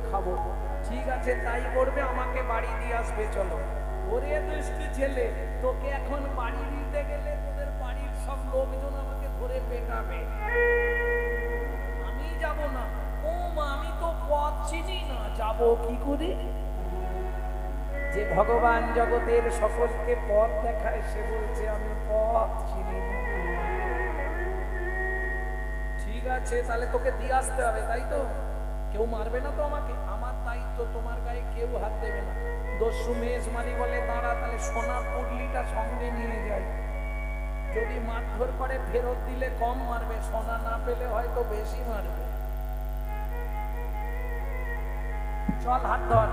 খাবো। ঠিক আছে তাই করবে, আমাকে বাড়ি দিয়ে আসবে চলো। ওরে দুষ্টু ছেলে, তোকে এখন বাড়ি দিতে গেলে তোদের বাড়ির সব লোকজন আমাকে ধরে পেটাবে, আমি যাব না। ও মা, আমি তো পথ চিনি না, যাব কি করে? যে ভগবান জগতের সকলকে পথ দেখায় সে বলছে আমি পথ চিনি না। ঠিক আছে তাহলে তোকে দিয়ে আসতে হবে, তাই তো? কেউ মারবে না তো আমাকে? আমার দায়িত্ব, তোমার গায়ে কেউ হাত দেবে না। দস্যু মেজমানি বলে দাঁড়া, তাহলে সোনা পুডলিটা সঙ্গে নিয়ে যায়, যদি মারধর করে ফেরত দিলে কম মারবে, সোনা না পেলে হয়তো বেশি মারবে। চল হাত ধর।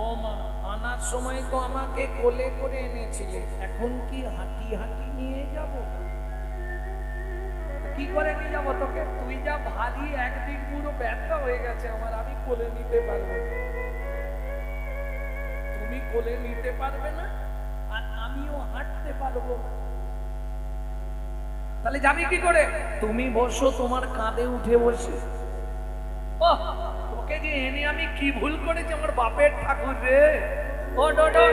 ও মা, আনার সময় তো আমাকে কোলে করে এনেছিলে, এখন কি হাঁটি হাঁটি নিয়ে যাব? কি করে নিয়ে যাবো তোকে? তুই যা ভারী, একদিন পুরো ব্যথা হয়ে গেছে আমার, আমি কোলে নিতে পারবো না। তুমি কোলে নিতে পারবে না আর আমিও হাঁটতে পারবো না, তাহলে যাবি কি করে? তুমি বসো, তোমার কাঁধে উঠে বসে। তোকে যে এনে আমি কি ভুল করেছি, আমার বাপের ঠাকুর রে। ও ডোডো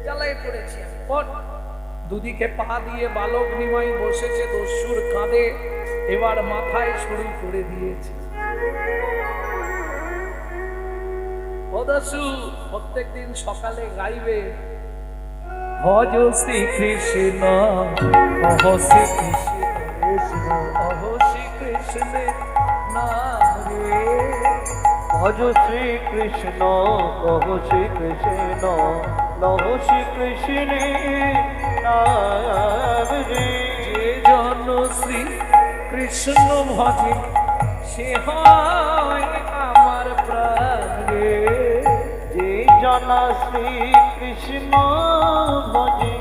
জ্বালাই পড়েছি আমি। দুদিকে পা দিয়ে বালক নিমাই বসেছে দস্যুর কাঁধে, এবার মাথায় শুরু করে দিয়েছে। ও দস্যু, প্রত্যেকদিন সকালে গাইবে ভজ শ্রীকৃষ্ণ, অহ শ্রীকৃষ্ণ, অহ শ্রীকৃষ্ণ নাম রে। ভজ শ্রীকৃষ্ণ, কহ শ্রীকৃষ্ণ, লহ শ্রীকৃষ্ণ নাম রে। যে জন শ্রী কৃষ্ণ ভজে সে হয় আমার প্রাণ রে। যে জন শ্রীকৃষ্ণ ভজে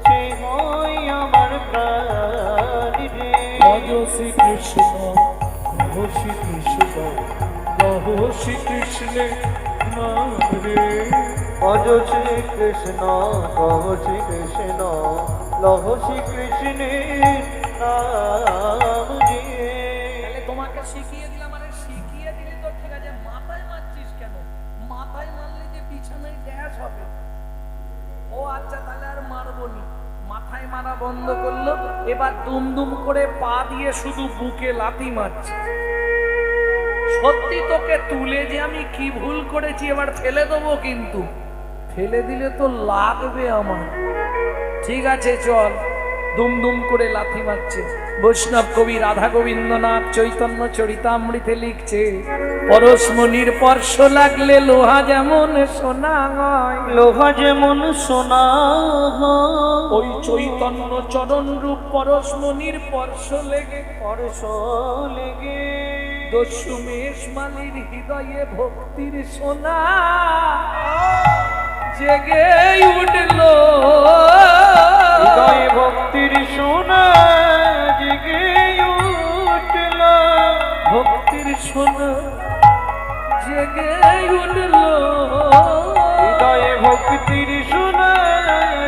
সে হয় আমার প্রাণ রে। ভজ শ্রীকৃষ্ণ, কহ শ্রীকৃষ্ণ, কহ শ্রীকৃষ্ণ নাম রে। ভজ শ্রীকৃষ্ণ, কহ শ্রীকৃষ্ণ, লহ শ্রীকৃষ্ণ নাম রে। তাহলে তোমাকে শিখিয়ে দিলাম, মানে শিখিয়ে দিলি তো ঠিক আছে, মাথায় মারছিস কেন? মাথায় মারলে যে বিছানায় গ্যাস হবে। ও আচ্ছা, তাহলে আর মারবো নি। মাথায় মারা বন্ধ করলো, এবার দুম দুম করে পা দিয়ে শুধু বুকে লাথি মারছে। সত্যি তোকে তুলে যে আমি কি ভুল করেছি, এবার ফেলে দেবো, কিন্তু ফেলে দিলে তো লাগবে আমার। ঠিক আছে চল। দুম দুম করে লাথি মারছে। বৈষ্ণব কবি রাধা গোবিন্দনাথ চৈতন্য চরিতামৃতে লিখছে, পরশমণির স্পর্শ লাগলে লোহা যেমন সোনা হয়, লোহা যেমন সোনা হয়, ওই চৈতন্য চরণ রূপ পরশমণির স্পর্শ লেগে পরশ লেগে দস্যু মেষমালির হৃদয়ে ভক্তির সোনা জেগে উঠল। হৃদয়ে ভক্তির সোনা জেগে উঠল। ভক্তির সোনা জেগে উঠল। হৃদয়ে ভক্তির সোনা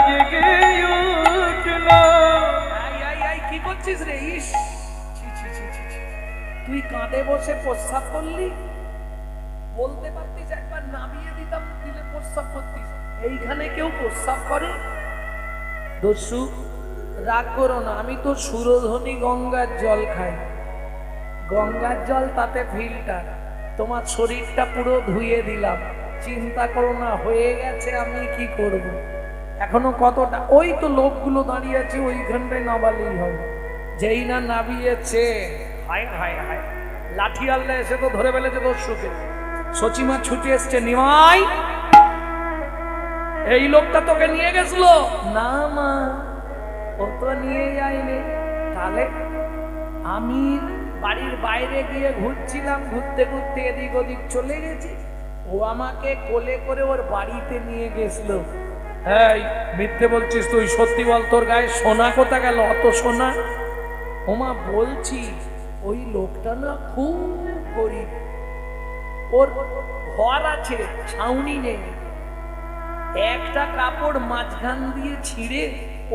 জেগে উঠল। কি করছিস রে? ইস, ছি, ছি, ছি, ছি, ছি। তুই কাঁধে বসে প্রস্রাব করলি, বলতে পারতিস একবার নামিয়ে দিতাম, দিলে প্রস্রাব করতিস। এইখানে কেউ প্রস্রাব করে? দস্যু রাগ করো না, আমি তো সুরধনী গঙ্গার জল খাই। গঙ্গার জল তাতে ফিল্টার, তোমার শরীরটা পুরো ধুয়ে দিলাম, চিন্তা করো না, হয়ে গেছে। আমি কি করব? এখনো কতটা, ওই তো লোকগুলো দাঁড়িয়ে আছে, ওইখানটায় নামালেই হবে। যেই না নামিয়েছে, হায় হায় হায়, লাঠি আল্লাহ এসে তো ধরে ফেলেছে দস্যুকে। সচিমা ছুটে এসছে, নিমাই এই লোকটা তোকে নিয়ে গেছিল। না মা, ও তো নিয়ে যায়নি। তাহলে আমি বাড়ির বাইরে গিয়ে ঘুরছিলাম, ঘুরতে ঘুরতে এদিক ওদিক চলে গেছি, ও আমাকে কোলে করে ওর বাড়িতে নিয়ে গেছিল। এই মিথ্যে বলছিস তুই, সত্যি বল, তোর গায়ে সোনা কোথা গেল? অত সোনা? ওমা বলছি, ওই লোকটা না খুব গরিব, ওর ঘর আছে, ছাউনি নেই, একটা কাপড় মাঝখান দিয়ে ছিঁড়ে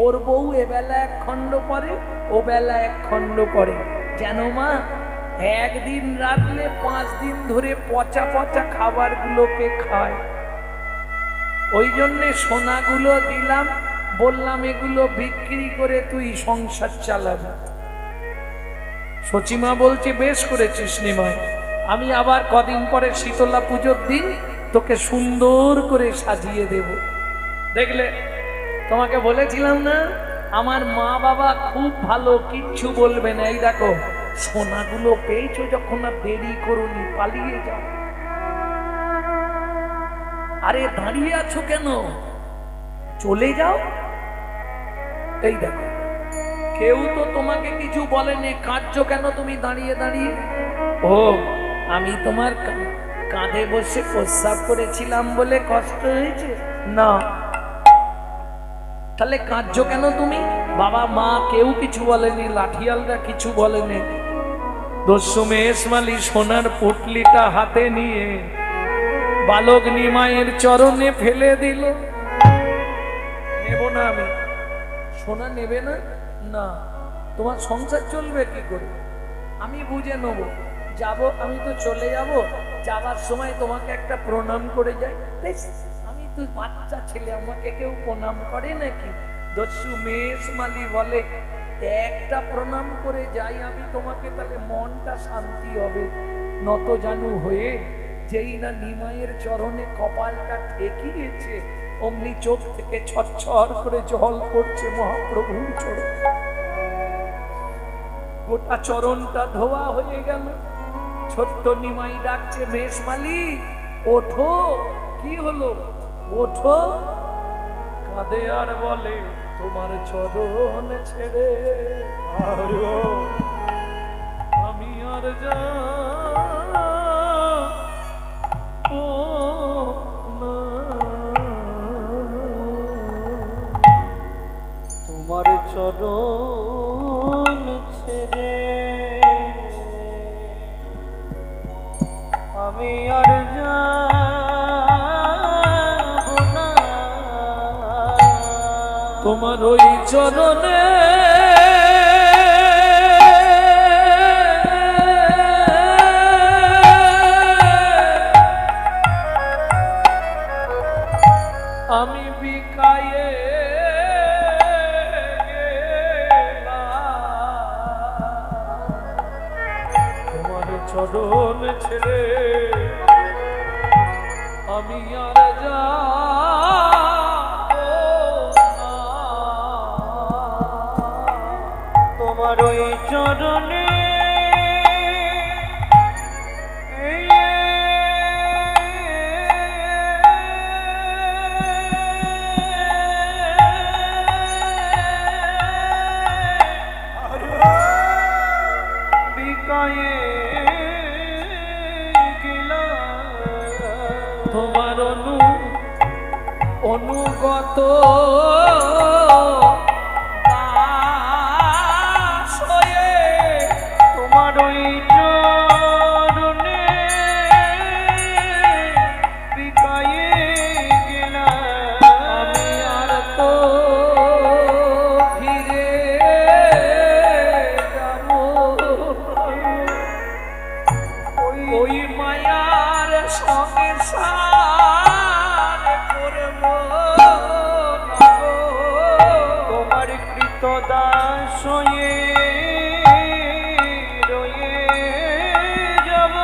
ওর বউ এবেলা এক খণ্ড পরে, ও বেলা এক খণ্ড পরে। যেন মা একদিন রাখলে 5 দিন ধরে পচা পচা খাবারগুলোকে খায়। ওই জন্যে সোনাগুলো দিলাম, বললাম এগুলো বিক্রি করে তুই সংসার চালাবি। সচিমা বলছে বেশ করেছিস নিমাই, আমি আবার কদিন পরে শীতলা পুজোর দিন তোকে সুন্দর করে সাজিয়ে দেব। দেখলে, তোমাকে বলেছিলাম না আমার মা বাবা খুব ভালো, কিচ্ছু বলবে না। এই দেখো সোনাগুলো পেয়েছো যখন, আর দেরি করুনি, পালিয়ে যাও। আরে দাঁড়িয়ে আছো কেন, চলে যাও। এই দেখো কেউ তো তোমাকে কিছু বলেনি, কাঁদছো কেন তুমি দাঁড়িয়ে দাঁড়িয়ে? ও আমি তোমার কাঁধে বসে প্রস্রাব করেছিলাম বলে কষ্ট হয়েছে না? তাহলে কাঁদছো কেন তুমি? বাবা মা কেউ কিছু বলেনি, লাঠিয়ালরা কিছু বলেনি। দস্যু মেষমালি সোনার পুটলিটা হাতে নিয়ে বালক নিমাইয়ের চরণে ফেলে দিল। নেব না আমি। সোনা নেবে না? না। তোমার সংসার চলবে কি করে? আমি বুঝে নেব। যাব, আমি তো চলে যাব, যাবার সময় তোমাকে একটা প্রণাম করে যাই। আমি তো বাচ্চা ছেলে, আমাকে কেউ প্রণাম করে নাকি? দস্যু মেষমালি বলে একটা প্রণাম করে যাই আমি তোমাকে, তাহলে মনটা শান্তি হবে। নত জানু হয়ে যেই না নিমাইয়ের চরণে কপালটা ঠেকিয়েছে, অমনি চোখ থেকে ছটছর করে জল পড়ছে মহাপ্রভুর চরণ। গোটা চরণটা ধোয়া হয়ে গেল। ছোট্ট নিমাই ডাকছে, মেষমালি ওঠো। কি হলো? ওঠো। কাঁদে আর বলে তোমার চরণ ছেড়ে আমি আর যাবো না। তোমার চরণ ছেড়ে আমি আর যাবো না। তোমার ওই চরণে আমি বিকায়ে তোমার চরণ ছেড়ে আমি আর যাবো না। তোমার ওই চরণে বিকায়ে গেলাম। তোমার অনুগত দাস হয়ে তোমার ওই চরণে বিকায়ে গেলাম। আমি আর তো ফিরে যাবো ওই মায়ার সঙ্গে সার করব না গো। তোমার কৃত দাস হয়ে রয়ে যাব।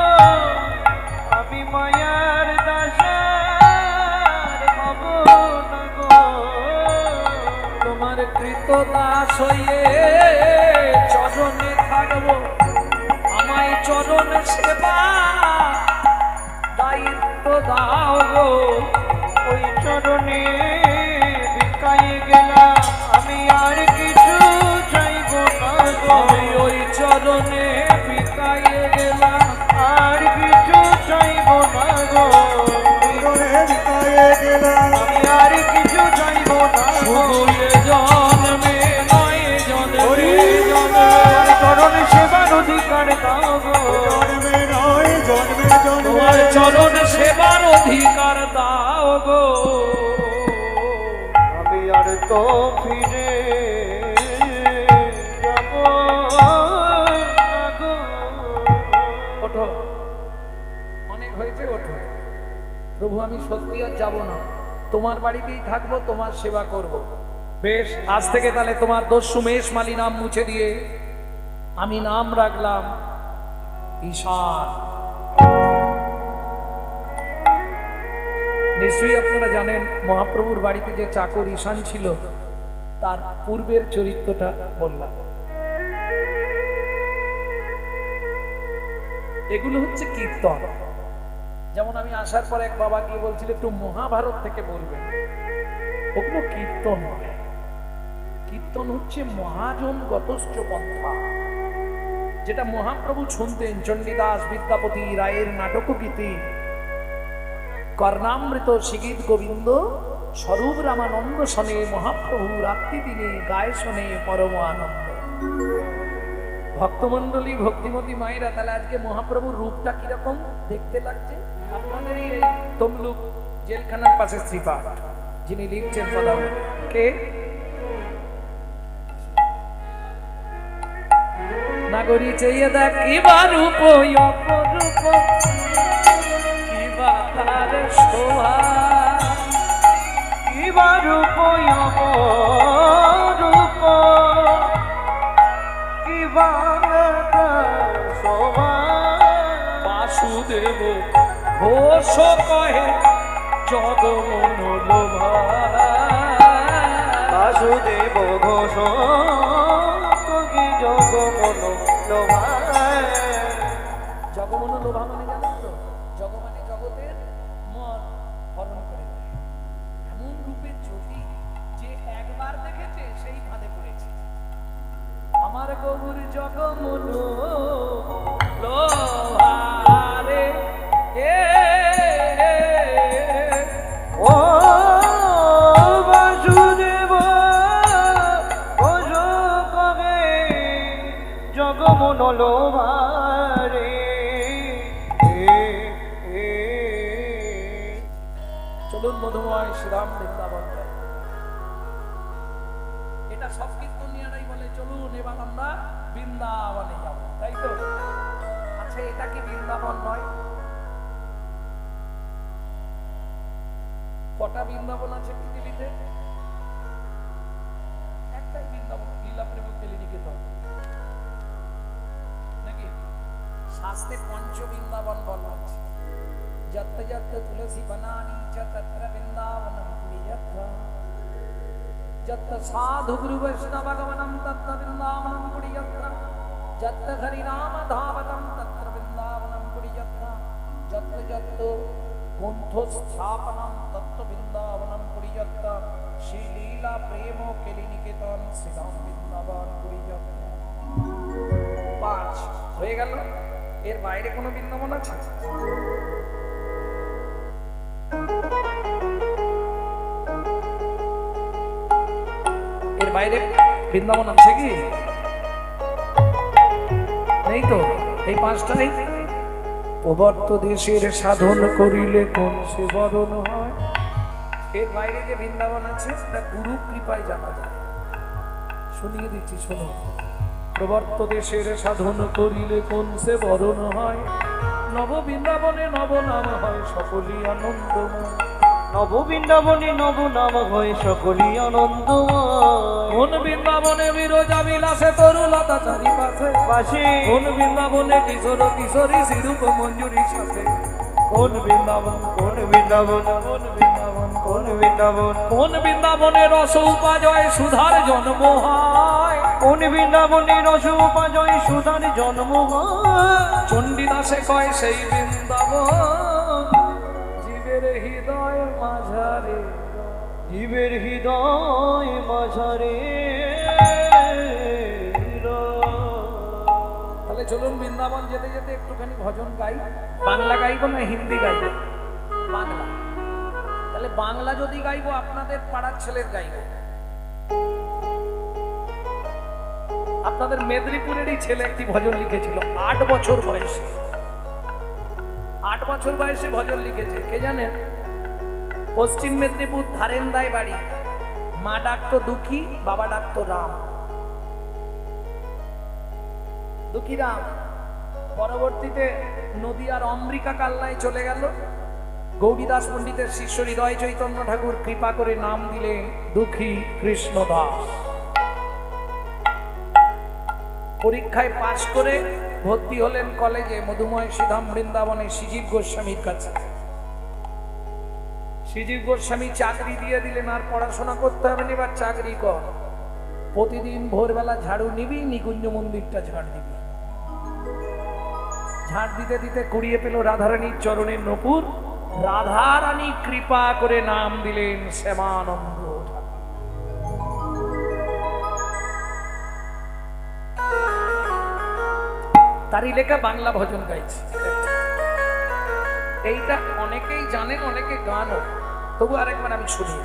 আমি মায়ার দাসার হব না গো। তোমার কৃত দাস হয়ে চরণে থাকবো, আমায় চরণ সেবা দায়িত্ব দাও গো। ওই চরণে বিকায়ে গেলাম। আমি আর কিছু চাইব না গো। আমি ওই চরণে বিকায়ে গেলাম, আর কিছু চাইব না গো। আমি আর কিছু চাইব না গো। শুধু এ জন্মে নয় জন্মে তোমার চরণ সেবার অধিকার দাও গো। তোমার চরণ সেবার অধিকার দাও গো। আমি আর তো ফিরে যাব না। প্রভু আমি সত্যি আর যাব না, তোমার বাড়িতেই থাকবো, তোমার সেবা করব। বেশ, আজ থেকে তাহলে তোমার দস্যু মেষ মালি নাম মুছে দিয়ে আমি নাম রাখলাম ঈশান। নিশ্চয়ই আপনারা জানেন মহাপ্রভুর বাড়িতে যে চাকর ঈশান ছিল তার পূর্বের চরিত্রটা বললাম। এগুলো হচ্ছে কীর্তন। যেমন আমি আসার পর এক বাবা গিয়ে বলছিল একটু মহাভারত থেকে বলবেন, ওগুলো কীর্তন নয়। কীর্তন হচ্ছে মহাজন গতশ্চ পন্থা, যেটা মহাপ্রভু শুনতেন চণ্ডীদাস বিদ্যাপতি রায়ের নাটক গীতি, কর্ণামৃত শিগীত গোবিন্দ স্বরূপ রামানন্দ শনে মহাপ্রভু রাত্রি দিনে গায়ে শোনে পরম আনন্দ। ভক্তমন্ডলী ভক্তিমতী মায়েরা, তাহলে আজকে মহাপ্রভুর রূপটা কিরকম দেখতে লাগছে আপনাদের? এই তমলুক জেলখানার পাশে শ্রীপাঠ যিনি লিখছেন পদাবলী, কে? নাগরী চেয়ে দেখ কিবা রূপ অপরূপ, কিবা তার শোভা, কিবা রূপ অপরূপ, কিবা তার শোভা। বাসুদেব ঘোষ কহে জগমন লোভা, বাসুদেব ঘোষ কহি জগমন লোভা। জগমন লোভা মানে জানেন তো? জগ মানে জগতের মন হরণ করে দেয়। এমন রূপের জ্যোতি যে একবার দেখেছে সেই ফাঁদে পড়েছে। আমার গৌর জগমন লোভারে ও বাসুদেব ঘোষ কহে জগমন লোভা রে। চলুন মধুময় শ্রীরাম বৃন্দাবন যায়। এটা সব কীর্তনিয়ারাই বলে চলুন এবার আমরা বৃন্দাবনে যাব, তাই তো? আচ্ছা, এটা কি বৃন্দাবন নয়? কটা বৃন্দাবন আছে পৃথিবীতে? একটাই বৃন্দাবন, লীলা প্রেম কেলিনিকেতন, নাকি? শাস্ত্রে পঞ্চ বৃন্দাবন বলা আছে। যত্র যত্র তুলসী বনানি চ তত্র বৃন্দাবনম কুড়িয়ত্র, যত্র সাধু গুরু বৈষ্ণবগমনম তত্র বৃন্দাবনম কুড়িয়ত্র, যত্র হরি নাম ধাবতম তত্র বৃন্দাবনম কুড়িয়ত্র, যত্র যত্র গ্রন্থ স্থাপনম তত্র বৃন্দাবনম কুড়িয়ত্র, শ্রী লীলা প্রেম কেলিনিকেতন শ্রীরাম বৃন্দাবন কুড়িয়ত্র। 5 হয়ে গেল। এর বাইরে কোনো বৃন্দাবন আছে? এর বাইরে বৃন্দাবন আছে কি? নেই তো। এই 5টাই প্রবর্ত দেশের সাধন করিলে কোন সে বরণ হয়। এর বাইরে যে বৃন্দাবন আছে তা গুরু কৃপায় জানা যায়। শুনিয়ে দিচ্ছি, শোনো। প্রবর্ত দেশের সাধন করিলে কোন সে বরণ হয়, নব বৃন্দাবনে নব নাম হয় সকলই আনন্দময়। নব বৃন্দাবনে নব নাম হয় সকলই আনন্দময়। কোন বৃন্দাবনে বিরজা বিলাসে তরুলতা চারিপাশে, পাশে কোন বৃন্দাবনে কিশোর কিশোরী সিরূপ মঞ্জুরি সাথে। কোন বৃন্দাবন, কোন বৃন্দাবন, কোন বৃন্দাবন, কোন বৃন্দাবন, কোন বৃন্দাবনে রস উপাজয় সুধার জন্ম হয়। কোন বৃন্দাবনে রস উপাজয় সুধার জন্ম হয়। চণ্ডীদাসে কয় সেই বৃন্দাবন জীবের হৃদয় মাঝারে, জীবের হৃদয় মাঝারে। তাহলে চলুন বৃন্দাবন যেতে যেতে একটুখানি ভজন গাই। বাংলা গাইবো না হিন্দি গাইবো? বাংলা। তাহলে বাংলা যদি গাইবো আপনাদের পাড়ার ছেলের গাইবো। আপনাদের মেদিনীপুরেরই ছেলে একটি ভজন লিখেছিল 8 বছর বয়সে। 8 বছর বয়সে ভজন লিখেছে। কে জানেন? পশ্চিম মেদিনীপুর ধারেন্দায় বাড়ি। মা ডাকতো দুঃখী, বাবা ডাকতো রাম। দুঃখী রাম পরবর্তীতে নদীয়ার অম্বিকা কালনায় চলে গেল। গৌরীদাস পণ্ডিতের শিষ্য হৃদয় চৈতন্য ঠাকুর কৃপা করে নাম দিলেন দুঃখী কৃষ্ণদাস। পরীক্ষায় পাশ করে ভর্তি হলেন কলেজে মধুময় শ্রীধাম বৃন্দাবনে শ্রীজীব গোস্বামীর কাছে। শ্রীজীব গোস্বামী চাকরি দিয়ে দিলেন, আর পড়াশোনা করতে হবে না, এবার চাকরি কর। প্রতিদিন ভোরবেলা ঝাড়ু নিবি, নিকুঞ্জ মন্দিরটা ঝাড় দিবি। ঝাড় দিতে দিতে কুড়িয়ে পেল রাধারানীর চরণের নপুর। রাধারানী কৃপা করে নাম দিলেন শ্যামানন্দ ঠাকুর। তারই লেখা বাংলা ভজন গাইছে। এইটা অনেকেই জানেন, অনেকে গানও, তবু আরেকবার আমি শুনি।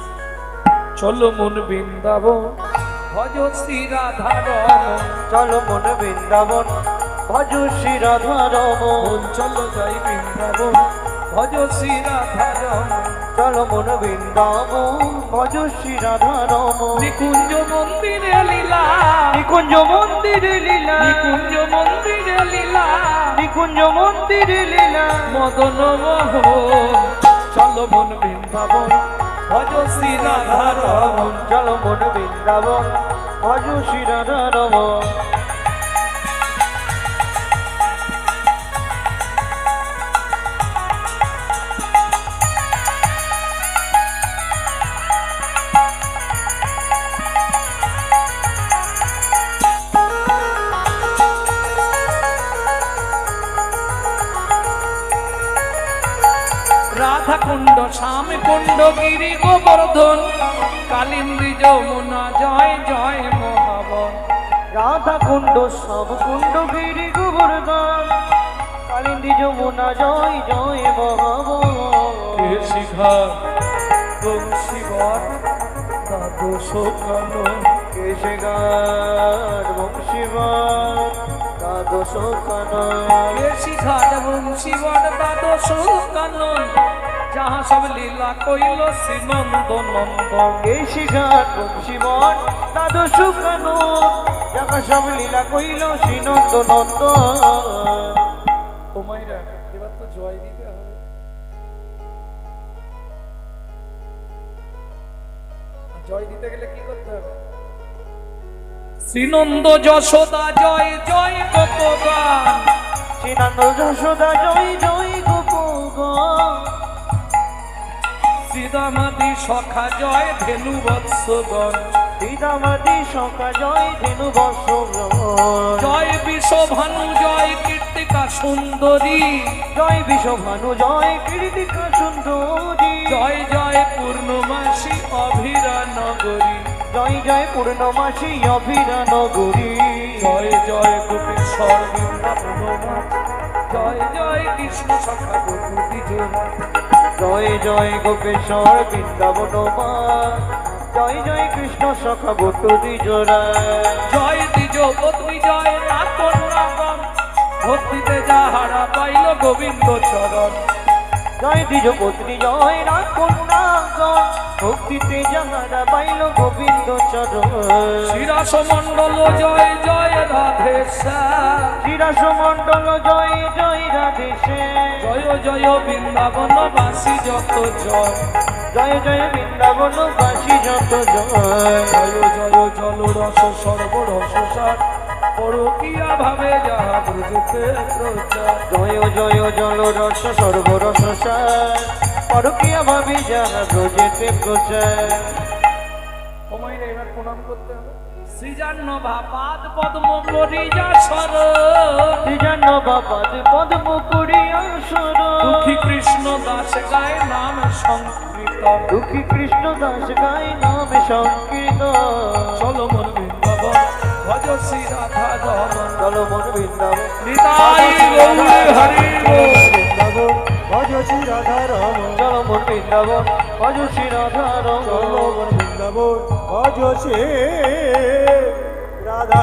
চলো মন বৃন্দাবন ভজ শ্রী রাধা রমন, চলো মন বৃন্দাবন ভজ শ্রী রাধা রমন, চলো যাই বৃন্দাবন ভজ শ্রী রাধা রমন, চলো মন বৃন্দাবন ভজ শ্রী রাধা রমন। নিকুঞ্জ মন্দিরে লীলা, নিকুঞ্জ মন্দিরে লীলা, নিকুঞ্জ মন্দিরে লীলা, নিকুঞ্জ মন্দিরে লীলা, মদন মোহন। চলো মন বৃন্দাবন ভজ শ্রী রাধা রমন, চলো মন বৃন্দাবন ভজ শ্রী রাধা রমন। রাধা কুণ্ড শ্যাম কুণ্ড গিরি গোবর্ধন, কালিন্দী যমুনা জয় জয় মহাবন। রাধা কুণ্ড সব কুণ্ড গিরি গোবর্ধন, কালিন্দী যমুনা জয় জয় মহাবন। শিখা বংশীবর দ্বাদশ কানন, কেশে গান বংশীবর দ্বাদশ কানন, শিখা বংশীবর দ্বাদশ কানন, যাহা সব লীলা কইল শ্রীনন্দ নন্দন। কেশে গান বংশীবর দ্বাদশ কানন, যাহা সব লীলা কইল শ্রীনন্দ নন্দন। ও মাইরা, এবার তো জয় দিতে হবে। জয় দিতে গেলে কি করতে হবে? শ্রীনন্দ যশোদা জয় জয় গোপগান, শ্রীনন্দ যশোদা জয় জয় গোপগান, শ্রীদামাদি সখা জয় ধেনু বৎসগণ, শ্রীদামাদি সখা জয় ধেনু বৎসগণ, জয় বিশ্বভানু জয় কীর্তিকা সুন্দরী, জয় বিশ্বভানু জয় কীর্তিকা সুন্দরী, জয় জয় পূর্ণমাসী অভিরা নগরী, জয় জয় পূর্ণমাসী অভিরা নগরী, জয় জয় গোপেশ্বর বৃন্দাবন, জয় জয় কৃষ্ণ সখা গোপী জোড়া, জয় জয় গোপেশ্বর বৃন্দাবন মা, জয় জয় কৃষ্ণ সখা বটুরি জোড়া, জয় দ্বিজ পত্নী জয় নাগম, ভক্তিতে যাহারা পাইল গোবিন্দ চরণ, জয় দ্বিজ পত্নী জয় নাগ কন্যাগণ, ভক্তিতে যাহারা পাইল গোবিন্দ চরণ, শিরাস মণ্ডল জয় জয় রাধেশ্যাম, শ্রীরাস মণ্ডল জয় জয় রাধেশে, জয় জয় বৃন্দাবন বাসী যত জয়, জয় জয় বৃন্দাবন বাসী যত জয়, জয় জয় জল রস সর্বরসার, পরকিয়া ভাবে যাহা ব্রজেতে প্রচার, জয় জয় জল রস সর্বরস সার, পরকীয়া ভাবি যাহা ব্রজেতে প্রচার। সময়টা এবার প্রণাম করতে হবে। সৃজান্ন ভাপাদ পদ্ম করিয়া সর, শ্রীজান্ন বাবাদ পদ্ম করিয়া সর, দুঃখী কৃষ্ণ দাস গায় নাম সংকীর্তন, দুঃখী কৃষ্ণ দাস গায় নাম সংকীর্তন, চলো মন বৃন্দাবন ভজ শ্রী রাধা রমন, চলো মন বৃন্দাবন নিতাই গৌরে হরি বল। বৃন্দাবন ভজ শ্রী রাধা রমন, চলো মন বৃন্দাবন ভজ শ্রী রাধা রমন, চলো মন বৃন্দাবন ভজ শ্রী রাধা।